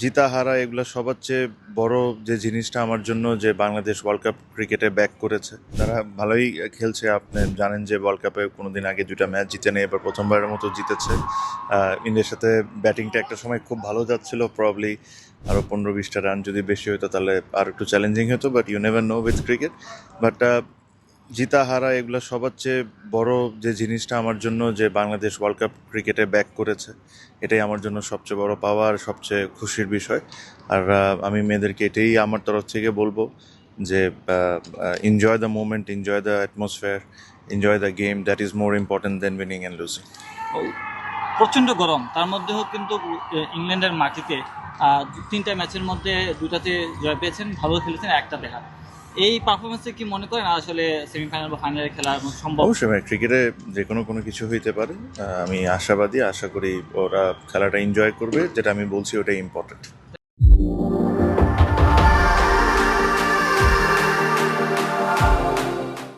জিতা হারা এগুলো সবার চেয়ে বড় যে জিনিসটা আমার জন্য, যে বাংলাদেশ ওয়ার্ল্ড কাপ ক্রিকেটে ব্যাক করেছে। তারা ভালোই খেলছে। আপনি জানেন যে ওয়ার্ল্ড কাপে কোনোদিন আগে 2টা ম্যাচ জিতে নেই, এবার প্রথমবারের মতো জিতেছে। ইন্ডিয়ার সাথে ব্যাটিংটা একটা সময় খুব ভালো যাচ্ছিল, প্রবলি আরও 15-20টা রান যদি বেশি হতো তাহলে আর একটু চ্যালেঞ্জিং হতো, but you never know with cricket. But জিতা হারা এগুলো সবার চেয়ে বড় যে জিনিসটা আমার জন্য, যে বাংলাদেশ ওয়ার্ল্ড কাপ ক্রিকেটে ব্যাক করেছে, এটাই আমার জন্য সবচেয়ে বড় পাওয়া আর সবচেয়ে খুশির বিষয়। আর আমি মেয়েদেরকে এটাই আমার তরফ থেকে বলবো যে enjoy the moment, enjoy the atmosphere, enjoy the game. That is more important than winning and losing. প্রচণ্ড গরম, তার মধ্যেও কিন্তু ইংল্যান্ডের মাটিতে 3টা ম্যাচের মধ্যে 2টাতে জয় পেয়েছেন, ভালো খেলেছেন, একটা দেখা। এই পারফরমেন্সে কি মনে করেন আসলে সেমিফাইনাল বা ফাইনালে খেলার সম্ভব? অবশ্যই ক্রিকেটে যে কোনো কিছু হইতে পারে। আমি আশাবাদী, আশা করি ওরা খেলাটা এনজয় করবে, যেটা আমি বলছি ওটাই ইম্পর্টেন্ট।